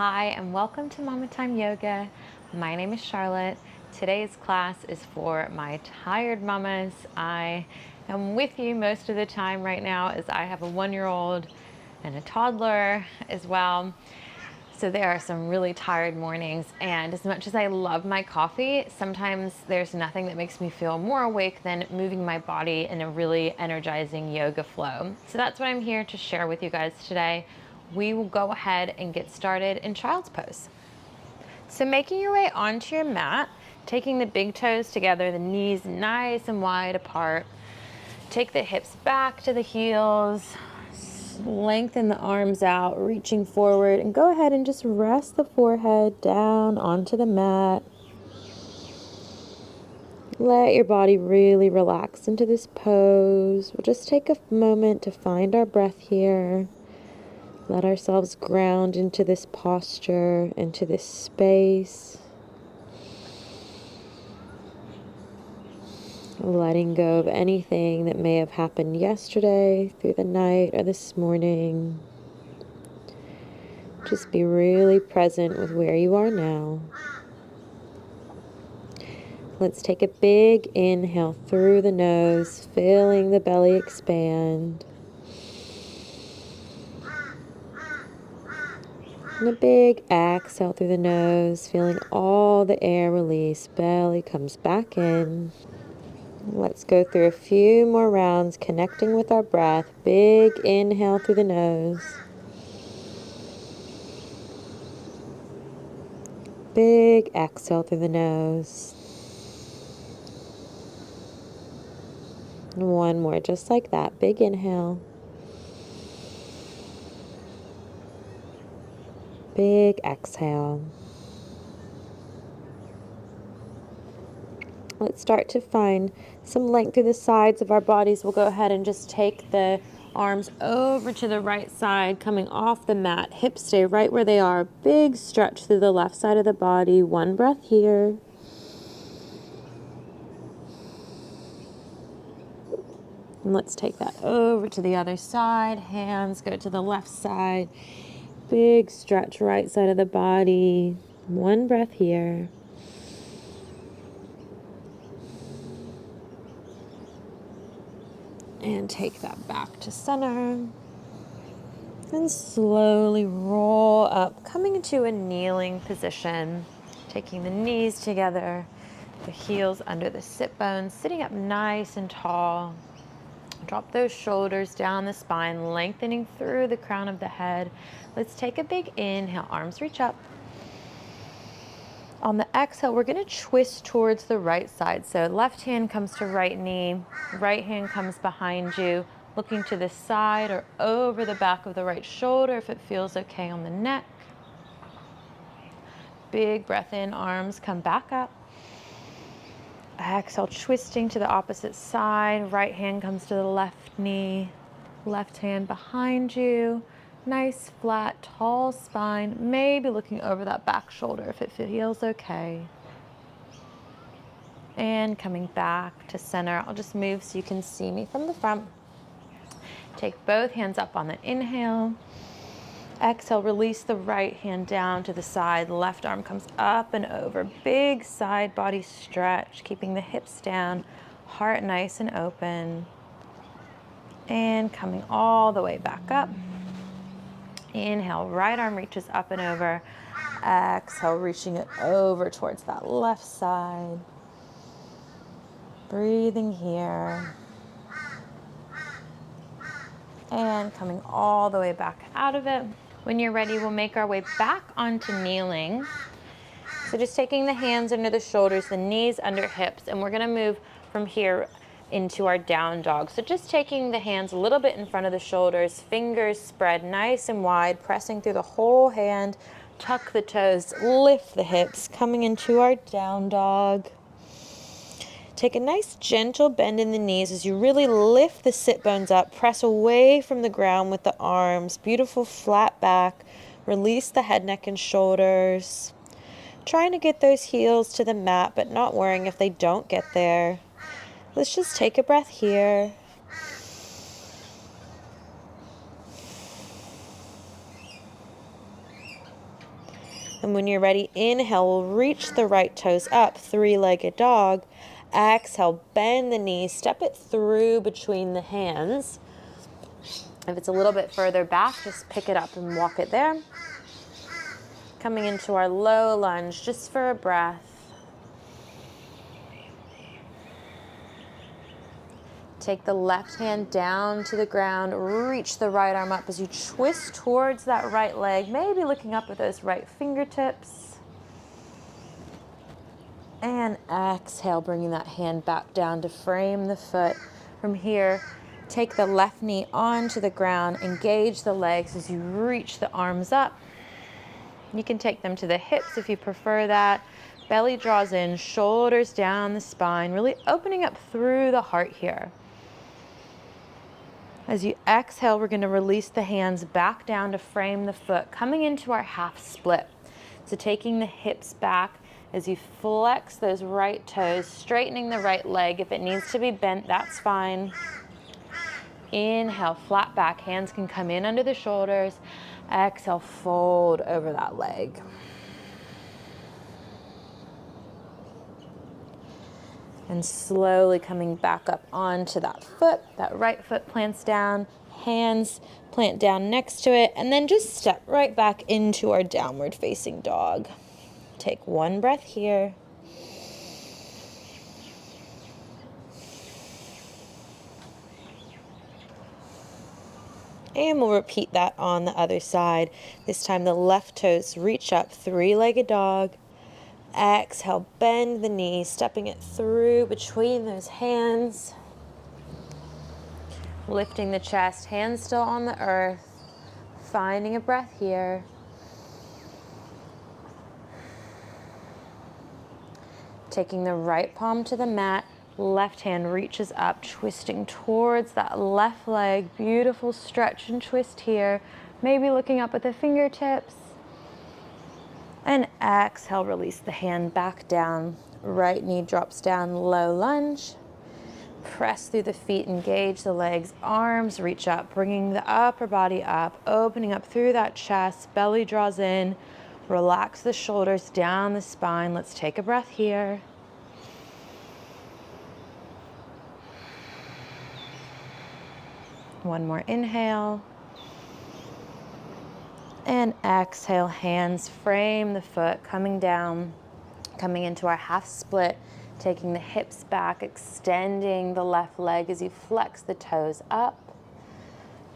Hi, and welcome to Mama Time Yoga. My name is Charlotte. Today's class is for my tired mamas. I am with you most of the time right now as I have a 1-year-old and a toddler as well. So there are some really tired mornings, and as much as I love my coffee, sometimes there's nothing that makes me feel more awake than moving my body in a really energizing yoga flow. So that's what I'm here to share with you guys today. We will go ahead and get started in child's pose. So making your way onto your mat, taking the big toes together, the knees nice and wide apart. Take the hips back to the heels, lengthen the arms out, reaching forward, and go ahead and just rest the forehead down onto the mat. Let your body really relax into this pose. We'll just take a moment to find our breath here. Let ourselves ground into this posture, into this space. Letting go of anything that may have happened yesterday, through the night, or this morning. Just be really present with where you are now. Let's take a big inhale through the nose, feeling the belly expand. And a big exhale through the nose, feeling all the air release. Belly comes back in. Let's go through a few more rounds, connecting with our breath. Big inhale through the nose. Big exhale through the nose. And one more, just like that. Big inhale. Big exhale. Let's start to find some length through the sides of our bodies. We'll go ahead and just take the arms over to the right side, coming off the mat. Hips stay right where they are. Big stretch through the left side of the body. One breath here. And let's take that over to the other side. Hands go to the left side. Big stretch right side of the body. One breath here. And take that back to center. And slowly roll up, coming into a kneeling position. Taking the knees together, the heels under the sit bones, sitting up nice and tall. Drop those shoulders down the spine, lengthening through the crown of the head. Let's take a big inhale, arms reach up. On the exhale, we're going to twist towards the right side. So left hand comes to right knee, right hand comes behind you, looking to the side or over the back of the right shoulder if it feels okay on the neck. Big breath in, arms come back up. Exhale, twisting to the opposite side. Right hand comes to the left knee, left hand behind you. Nice, flat, tall spine. Maybe looking over that back shoulder if it feels okay. And coming back to center. I'll just move so you can see me from the front. Take both hands up on the inhale. Exhale, release the right hand down to the side. Left arm comes up and over. Big side body stretch, keeping the hips down, heart nice and open. And coming all the way back up. Inhale, right arm reaches up and over. Exhale, reaching it over towards that left side. Breathing here. And coming all the way back out of it. When you're ready, we'll make our way back onto kneeling. So just taking the hands under the shoulders, the knees under hips, and we're gonna move from here into our down dog. So just taking the hands a little bit in front of the shoulders, fingers spread nice and wide, pressing through the whole hand, tuck the toes, lift the hips, coming into our down dog. Take a nice gentle bend in the knees as you really lift the sit bones up. Press away from the ground with the arms. Beautiful flat back. Release the head, neck, and shoulders. Trying to get those heels to the mat, but not worrying if they don't get there. Let's just take a breath here. And when you're ready, inhale, we'll reach the right toes up, three-legged dog. Exhale, bend the knees, step it through between the hands. If it's a little bit further back, just pick it up and walk it there. Coming into our low lunge, just for a breath. Take the left hand down to the ground, reach the right arm up as you twist towards that right leg, maybe looking up at those right fingertips. And exhale, bringing that hand back down to frame the foot. From here, take the left knee onto the ground, engage the legs as you reach the arms up. You can take them to the hips if you prefer that. Belly draws in, shoulders down the spine, really opening up through the heart here. As you exhale, we're going to release the hands back down to frame the foot, coming into our half split. So taking the hips back as you flex those right toes, straightening the right leg. If it needs to be bent, that's fine. Inhale, flat back. Hands can come in under the shoulders. Exhale, fold over that leg. And slowly coming back up onto that foot. That right foot plants down, hands plant down next to it, and then just step right back into our downward facing dog. Take one breath here. And we'll repeat that on the other side. This time the left toes reach up, three-legged dog. Exhale, bend the knees, stepping it through between those hands. Lifting the chest, hands still on the earth. Finding a breath here. Taking the right palm to the mat, left hand reaches up, twisting towards that left leg. Beautiful stretch and twist here. Maybe looking up at the fingertips. And exhale, release the hand back down. Right knee drops down, low lunge. Press through the feet, engage the legs, arms reach up, bringing the upper body up, opening up through that chest, belly draws in. Relax the shoulders down the spine. Let's take a breath here. One more inhale. And exhale, hands frame the foot, coming down, coming into our half split, taking the hips back, extending the left leg as you flex the toes up.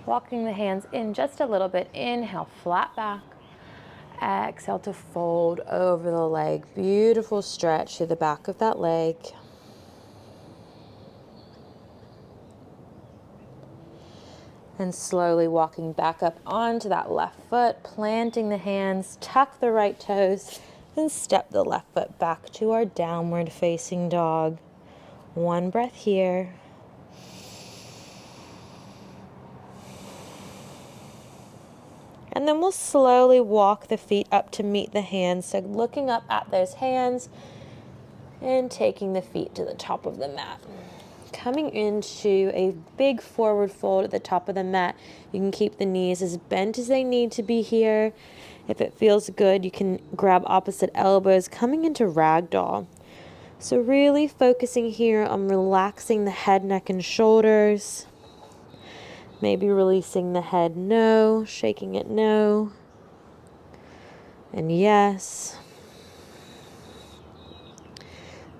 Walking the hands in just a little bit. Inhale, flat back. Exhale to fold over the leg. Beautiful stretch through the back of that leg. And slowly walking back up onto that left foot, planting the hands, tuck the right toes, and step the left foot back to our downward facing dog. One breath here. And then we'll slowly walk the feet up to meet the hands. So looking up at those hands and taking the feet to the top of the mat. Coming into a big forward fold at the top of the mat. You can keep the knees as bent as they need to be here. If it feels good, you can grab opposite elbows, coming into ragdoll. So really focusing here on relaxing the head, neck, and shoulders. Maybe releasing the head no, shaking it no, and yes.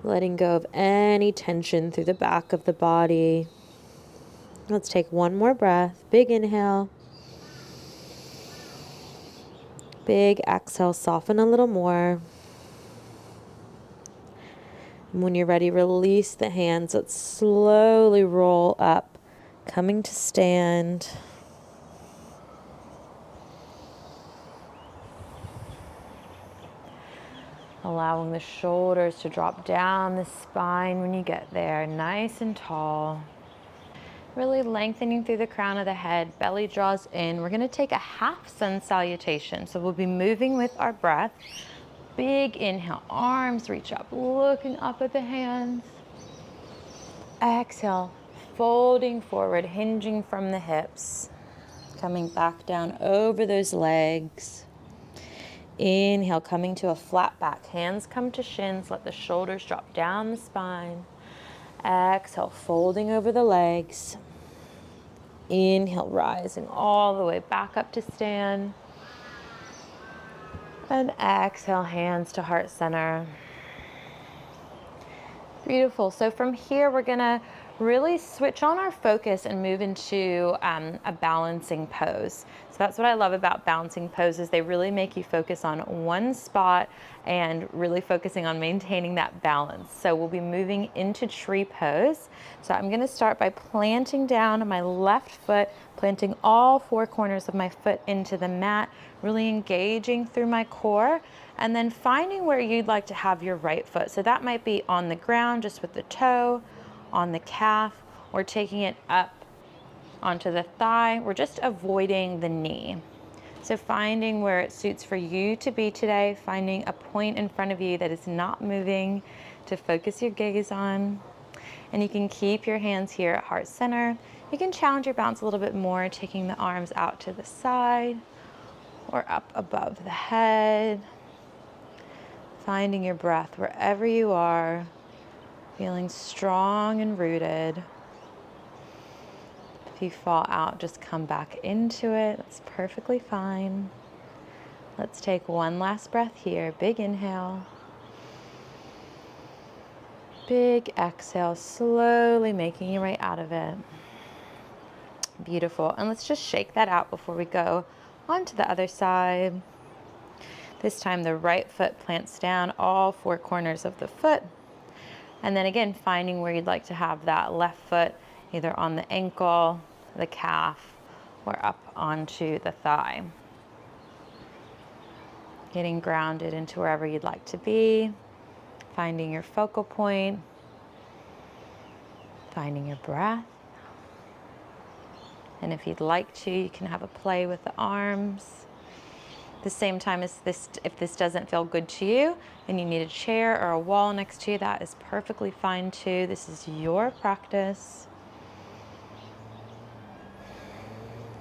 Letting go of any tension through the back of the body. Let's take one more breath. Big inhale. Big exhale, soften a little more. And when you're ready, release the hands. Let's slowly roll up, coming to stand. Allowing the shoulders to drop down the spine when you get there, nice and tall. Really lengthening through the crown of the head, belly draws in. We're gonna take a half sun salutation. So we'll be moving with our breath. Big inhale, arms reach up, looking up at the hands. Exhale, folding forward, hinging from the hips. Coming back down over those legs. Inhale, coming to a flat back. Hands come to shins. Let the shoulders drop down the spine. Exhale, folding over the legs. Inhale, rising all the way back up to stand. And exhale, hands to heart center. Beautiful. So from here, we're gonna really switch on our focus and move into a balancing pose. So that's what I love about balancing poses. They really make you focus on one spot and really focusing on maintaining that balance. So we'll be moving into tree pose. So I'm gonna start by planting down my left foot, planting all four corners of my foot into the mat, really engaging through my core, and then finding where you'd like to have your right foot. So that might be on the ground, just with the toe, on the calf, or taking it up onto the thigh. We're just avoiding the knee. So finding where it suits for you to be today, finding a point in front of you that is not moving to focus your gaze on. And you can keep your hands here at heart center. You can challenge your balance a little bit more, taking the arms out to the side or up above the head. Finding your breath wherever you are, feeling strong and rooted. If you fall out, just come back into it. That's perfectly fine. Let's take one last breath here. Big inhale. Big exhale, slowly making your way out of it. Beautiful. And let's just shake that out before we go on to the other side. This time the right foot plants down all four corners of the foot. And then again, finding where you'd like to have that left foot, either on the ankle, the calf, or up onto the thigh. Getting grounded into wherever you'd like to be, finding your focal point, finding your breath. And if you'd like to, you can have a play with the arms. At the same time as this, if this doesn't feel good to you and you need a chair or a wall next to you, that is perfectly fine too. This is your practice.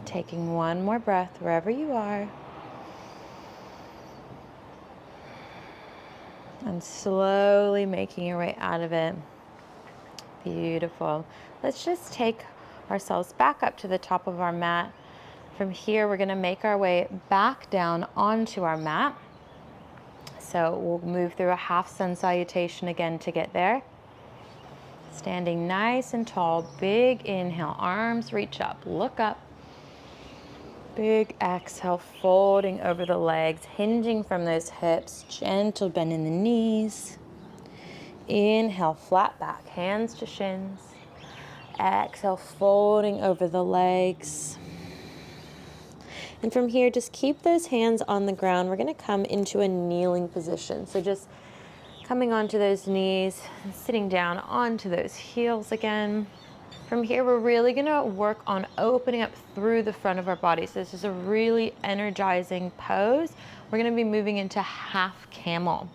Taking one more breath wherever you are. And slowly making your way out of it. Beautiful. Let's just take ourselves back up to the top of our mat. From here, we're going to make our way back down onto our mat. So we'll move through a half sun salutation again to get there. Standing nice and tall, big inhale, arms reach up, look up. Big exhale, folding over the legs, hinging from those hips, gentle bend in the knees. Inhale, flat back, hands to shins. Exhale, folding over the legs. And from here, just keep those hands on the ground. We're going to come into a kneeling position. So just coming onto those knees, and sitting down onto those heels again. From here, we're really going to work on opening up through the front of our body. So this is a really energizing pose. We're going to be moving into half camel.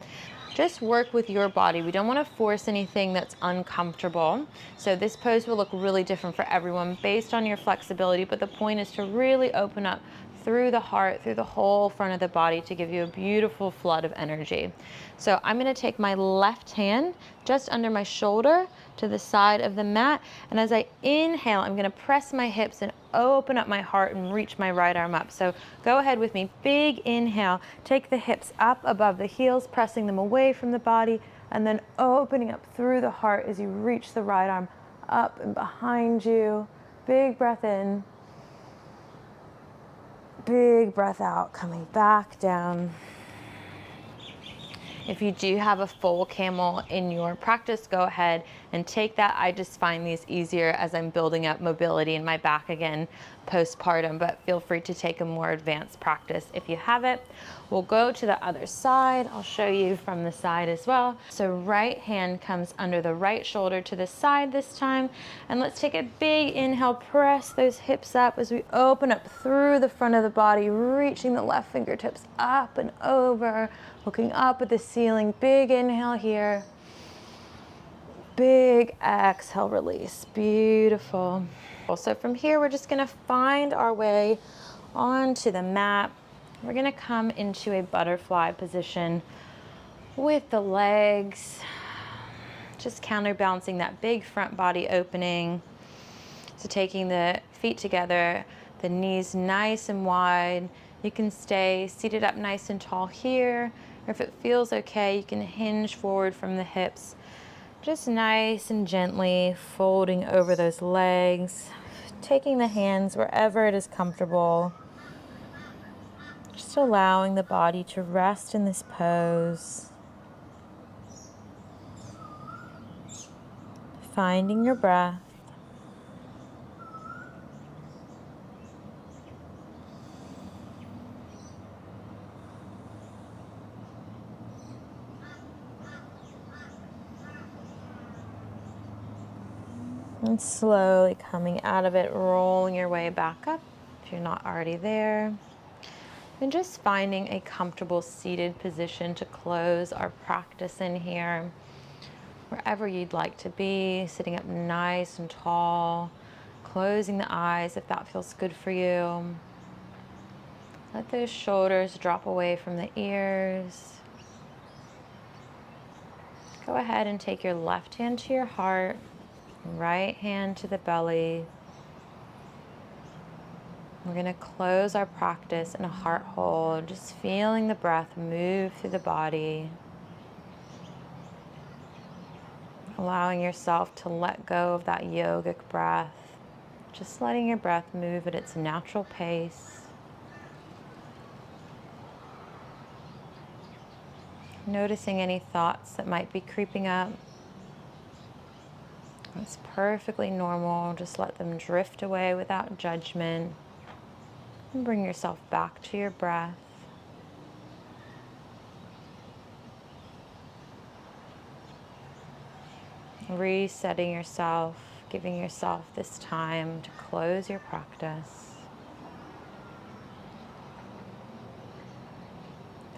Just work with your body. We don't want to force anything that's uncomfortable. So this pose will look really different for everyone based on your flexibility, but the point is to really open up through the heart, through the whole front of the body to give you a beautiful flood of energy. So I'm going to take my left hand just under my shoulder to the side of the mat. And as I inhale, I'm going to press my hips and open up my heart and reach my right arm up. So go ahead with me. Big inhale. Take the hips up above the heels, pressing them away from the body, and then opening up through the heart as you reach the right arm up and behind you. Big breath in. Big breath out, coming back down. If you do have a full camel in your practice, go ahead and take that. I just find these easier as I'm building up mobility in my back again postpartum, but feel free to take a more advanced practice if you have it. We'll go to the other side. I'll show you from the side as well. So right hand comes under the right shoulder to the side this time. And let's take a big inhale, press those hips up as we open up through the front of the body, reaching the left fingertips up and over, looking up at the ceiling. Big inhale here. Big exhale, release. Beautiful. So from here, we're just gonna find our way onto the mat. We're gonna come into a butterfly position with the legs, just counterbalancing that big front body opening. So taking the feet together, the knees nice and wide. You can stay seated up nice and tall here, or if it feels okay, you can hinge forward from the hips. Just nice and gently folding over those legs, taking the hands wherever it is comfortable. Just allowing the body to rest in this pose. Finding your breath. And slowly coming out of it, rolling your way back up if you're not already there. And just finding a comfortable seated position to close our practice in here. Wherever you'd like to be, sitting up nice and tall, closing the eyes if that feels good for you. Let those shoulders drop away from the ears. Go ahead and take your left hand to your heart, right hand to the belly. We're going to close our practice in a heart hold, just feeling the breath move through the body. Allowing yourself to let go of that yogic breath. Just letting your breath move at its natural pace. Noticing any thoughts that might be creeping up. It's perfectly normal. Just let them drift away without judgment. And bring yourself back to your breath. Resetting yourself, giving yourself this time to close your practice.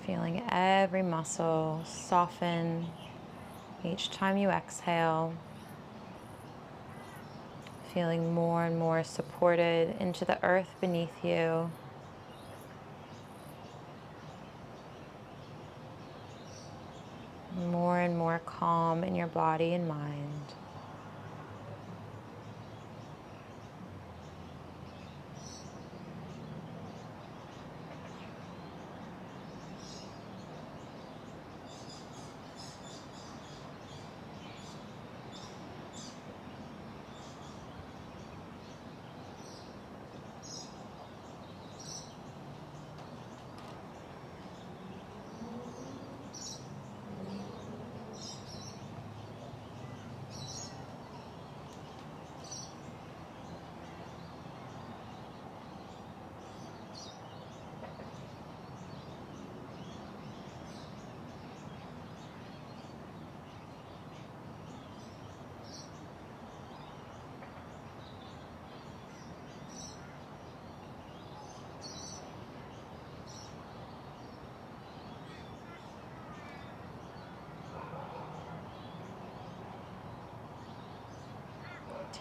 Feeling every muscle soften each time you exhale. Feeling more and more supported into the earth beneath you. More and more calm in your body and mind.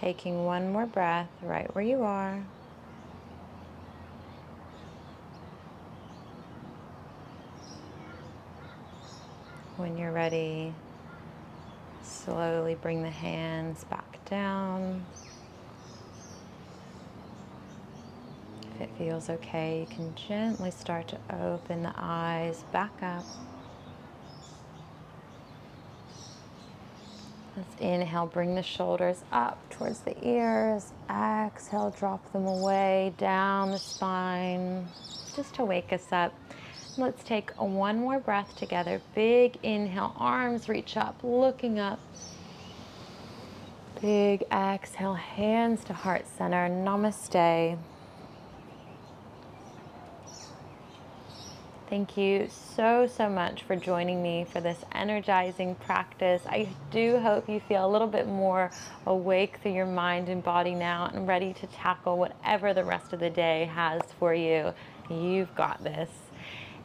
Taking one more breath right where you are. When you're ready, slowly bring the hands back down. If it feels okay, you can gently start to open the eyes back up. Let's inhale, bring the shoulders up towards the ears. Exhale, drop them away, down the spine, just to wake us up. Let's take one more breath together. Big inhale, arms reach up, looking up. Big exhale, hands to heart center, namaste. Thank you so much for joining me for this energizing practice. I do hope you feel a little bit more awake through your mind and body now and ready to tackle whatever the rest of the day has for you. You've got this.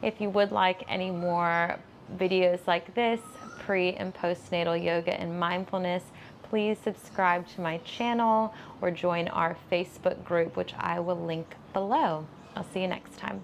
If you would like any more videos like this, pre and postnatal yoga and mindfulness, please subscribe to my channel or join our Facebook group, which I will link below. I'll see you next time.